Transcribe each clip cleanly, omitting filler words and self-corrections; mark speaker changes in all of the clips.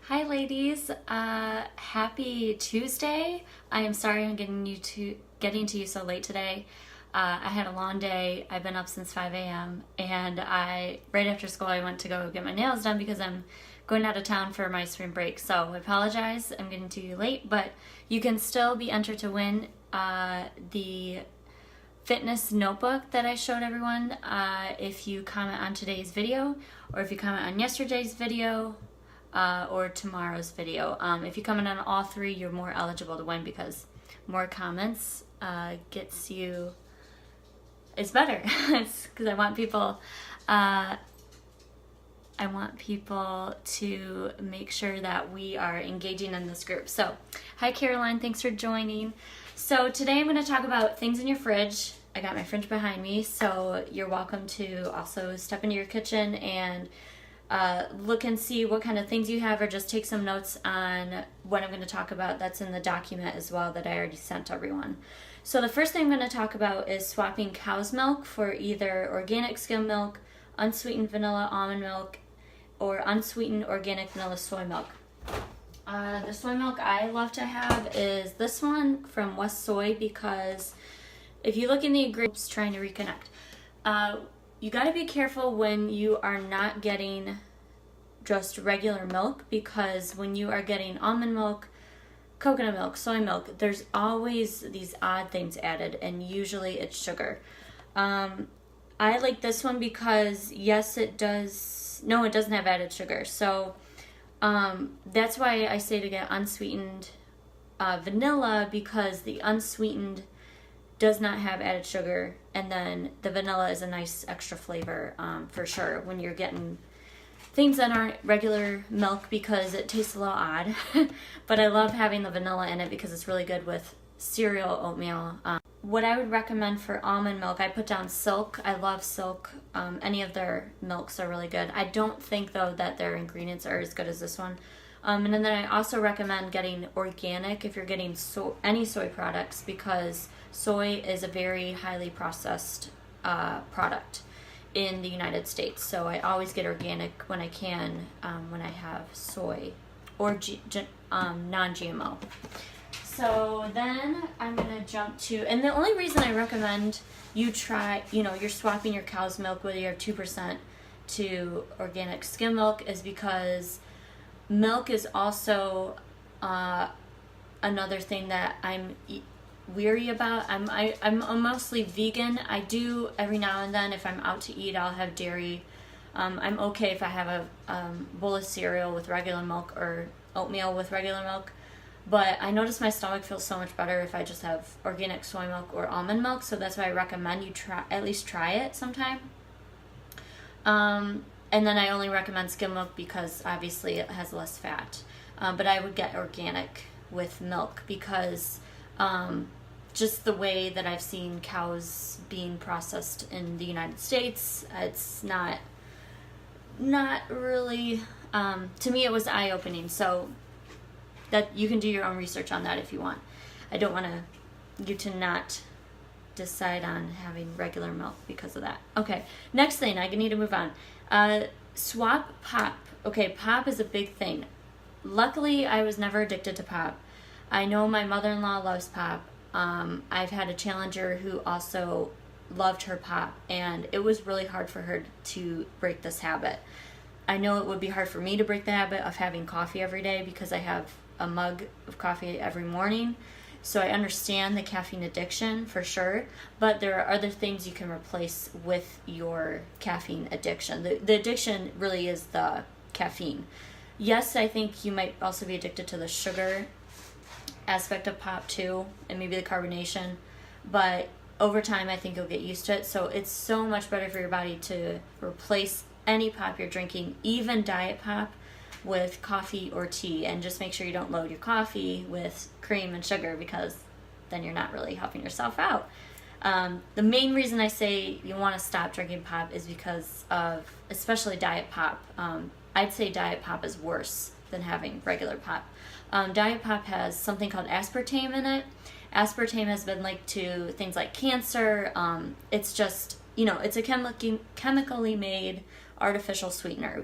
Speaker 1: Hi ladies, happy Tuesday. I am sorry I'm getting to you so late today. I had a long day. I've been up since 5 a.m. and right after school I went to go get my nails done because I'm going out of town for my spring break. So I apologize, I'm getting to you late, but you can still be entered to win the fitness notebook that I showed everyone if you comment on today's video or if you comment on yesterday's video or tomorrow's video. If you comment on all three, you're more eligible to win because more comments gets you, it's better. It's because I want people to make sure that we are engaging in this group. So, hi Caroline, thanks for joining. So today I'm going to talk about things in your fridge. I got my fridge behind me, so you're welcome to also step into your kitchen and look and see what kind of things you have, or just take some notes on what I'm going to talk about. That's in the document as well that I already sent everyone. So the first thing I'm going to talk about is swapping cow's milk for either organic skim milk, unsweetened vanilla almond milk, or unsweetened organic vanilla soy milk. The soy milk I love to have is this one from West Soy, because if you look in the ingredients, trying to reconnect, you got to be careful when you are not getting just regular milk, because when you are getting almond milk, coconut milk, soy milk, there's always these odd things added, and usually it's sugar. I like this one because yes, it doesn't have added sugar. So that's why I say to get unsweetened vanilla, because the unsweetened does not have added sugar, and then the vanilla is a nice extra flavor for sure when you're getting things that aren't regular milk, because it tastes a little odd. But I love having the vanilla in it because it's really good with cereal, oatmeal. What I would recommend for almond milk, I put down Silk. I love Silk. Any of their milks are really good. I don't think though that their ingredients are as good as this one. And then I also recommend getting organic if you're getting any soy products, because soy is a very highly processed product in the United States. So I always get organic when I can, when I have soy or non-GMO. So then I'm going to jump to, and the only reason I recommend you try, you're swapping your cow's milk, whether you have 2% to organic skim milk, is because milk is also another thing that I'm weary about. I'm mostly vegan. I do every now and then, if I'm out to eat, I'll have dairy. I'm okay if I have a bowl of cereal with regular milk or oatmeal with regular milk. But I notice my stomach feels so much better if I just have organic soy milk or almond milk. So that's why I recommend you at least try it sometime. And then I only recommend skim milk because obviously it has less fat. But I would get organic with milk because just the way that I've seen cows being processed in the United States, it's not really, to me it was eye-opening. So that you can do your own research on that if you want. I don't want you to not decide on having regular milk because of that. Okay, next thing, I need to move on. Swap pop. Okay, pop is a big thing. Luckily, I was never addicted to pop. I know my mother-in-law loves pop. I've had a challenger who also loved her pop, and it was really hard for her to break this habit. I know it would be hard for me to break the habit of having coffee every day because I have a mug of coffee every morning. So I understand the caffeine addiction for sure, but there are other things you can replace with your caffeine addiction. The addiction really is the caffeine. Yes, I think you might also be addicted to the sugar aspect of pop too, and maybe the carbonation, but over time I think you'll get used to it. So it's so much better for your body to replace any pop you're drinking, even diet pop, with coffee or tea, and just make sure you don't load your coffee with cream and sugar, because then you're not really helping yourself out. The main reason I say you want to stop drinking pop is because of especially diet pop. I'd say diet pop is worse than having regular pop. Diet pop has something called aspartame in it. Aspartame has been linked to things like cancer. It's just, it's a chemically made artificial sweetener.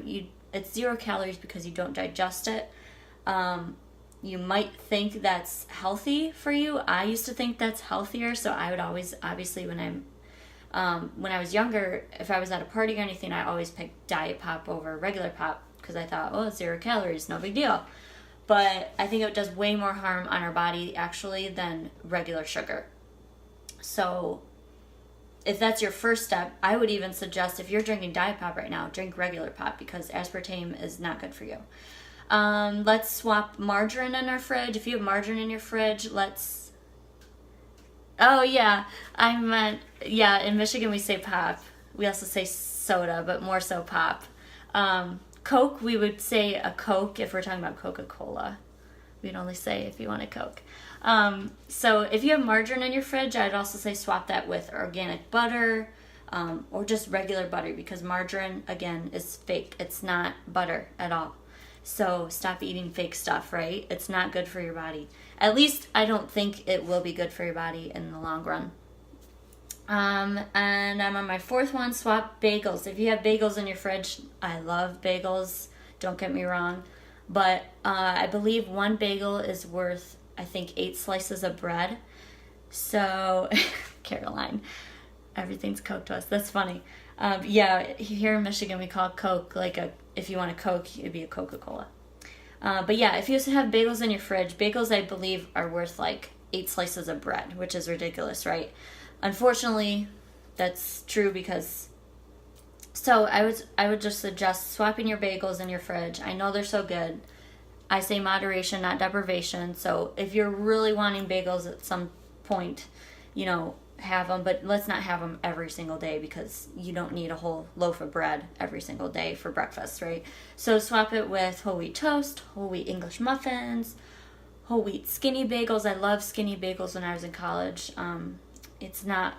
Speaker 1: It's 0 calories because you don't digest it. You might think that's healthy for you. I used to think that's healthier, so I would always, obviously, when I was younger, if I was at a party or anything, I always picked diet pop over regular pop because I thought, oh, 0 calories, no big deal. But I think it does way more harm on our body actually than regular sugar. So if that's your first step, I would even suggest, if you're drinking diet pop right now, drink regular pop because aspartame is not good for you. Let's swap margarine in our fridge. If you have margarine in your fridge, oh yeah, in Michigan we say pop. We also say soda, but more so pop. Coke, we would say a Coke if we're talking about Coca-Cola. We'd only say if you want a Coke. So if you have margarine in your fridge, I'd also say swap that with organic butter, or just regular butter, because margarine, again, is fake. It's not butter at all. So stop eating fake stuff, right? It's not good for your body. At least I don't think it will be good for your body in the long run. And I'm on my fourth one, swap bagels. If you have bagels in your fridge, I love bagels, don't get me wrong. But I believe one bagel is worth, I think, 8 slices of bread. So, Caroline, everything's Coke to us. That's funny. Yeah, here in Michigan we call Coke, if you want a Coke, it'd be a Coca-Cola. But yeah, if you have bagels in your fridge, bagels I believe are worth 8 slices of bread, which is ridiculous, right? Unfortunately, that's true because... So I would just suggest swapping your bagels in your fridge. I know they're so good. I say moderation, not deprivation. So if you're really wanting bagels at some point, have them, but let's not have them every single day because you don't need a whole loaf of bread every single day for breakfast, right? So swap it with whole wheat toast, whole wheat English muffins, whole wheat skinny bagels. I love skinny bagels when I was in college. It's not,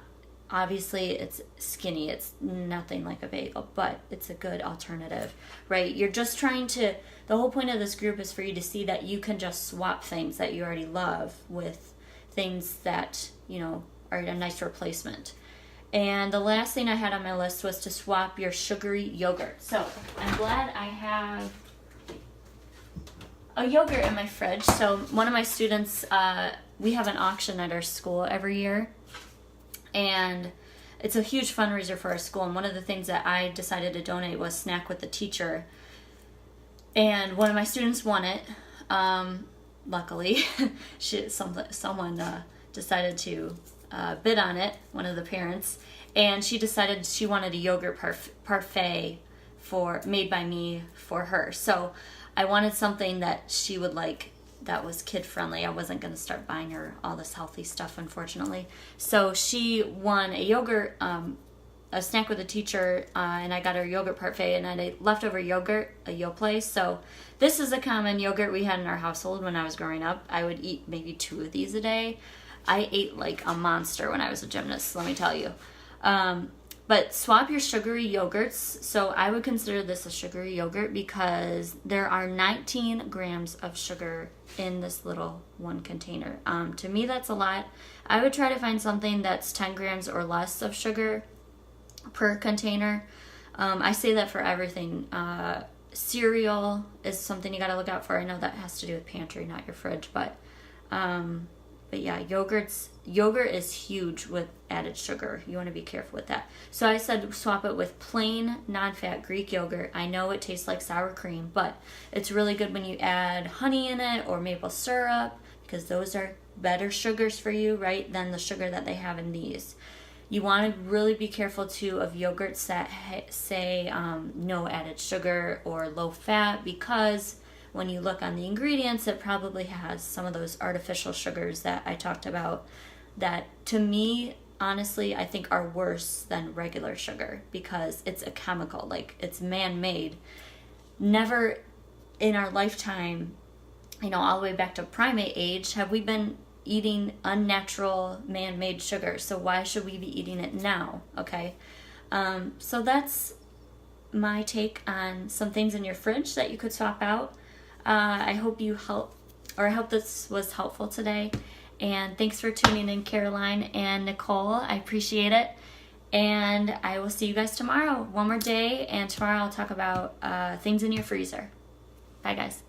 Speaker 1: obviously it's skinny, it's nothing like a bagel, but it's a good alternative, right? You're just trying to, the whole point of this group is for you to see that you can just swap things that you already love with things that, are a nice replacement. And the last thing I had on my list was to swap your sugary yogurt. So I'm glad I have a yogurt in my fridge. So one of my students, we have an auction at our school every year, and it's a huge fundraiser for our school. And one of the things that I decided to donate was Snack with the Teacher. And one of my students won it. Luckily, someone decided to bid on it, one of the parents, and she decided she wanted a yogurt parfait made by me for her. So I wanted something that she would like that was kid friendly. I wasn't going to start buying her all this healthy stuff, unfortunately. So she won a yogurt, a Snack with a Teacher, and I got her yogurt parfait, and I had leftover yogurt, a Yoplait. So this is a common yogurt we had in our household when I was growing up. I would eat maybe 2 of these a day. I ate like a monster when I was a gymnast, let me tell you. But swap your sugary yogurts. So I would consider this a sugary yogurt because there are 19 grams of sugar in this little one container. To me, that's a lot. I would try to find something that's 10 grams or less of sugar per container. I say that for everything. Cereal is something you got to look out for. I know that has to do with pantry, not your fridge, but yeah, yogurt is huge with added sugar. You want to be careful with that. So I said swap it with plain, non-fat Greek yogurt. I know it tastes like sour cream, but it's really good when you add honey in it or maple syrup, because those are better sugars for you, right, than the sugar that they have in these. You want to really be careful too of yogurts that say no added sugar or low fat, because when you look on the ingredients, it probably has some of those artificial sugars that I talked about that, to me, honestly, I think are worse than regular sugar because it's a chemical, like it's man-made. Never in our lifetime, all the way back to primate age, have we been eating unnatural man-made sugar. So why should we be eating it now? Okay. So that's my take on some things in your fridge that you could swap out. I hope this was helpful today. And thanks for tuning in, Caroline and Nicole. I appreciate it. And I will see you guys tomorrow. One more day, and tomorrow I'll talk about things in your freezer. Bye, guys.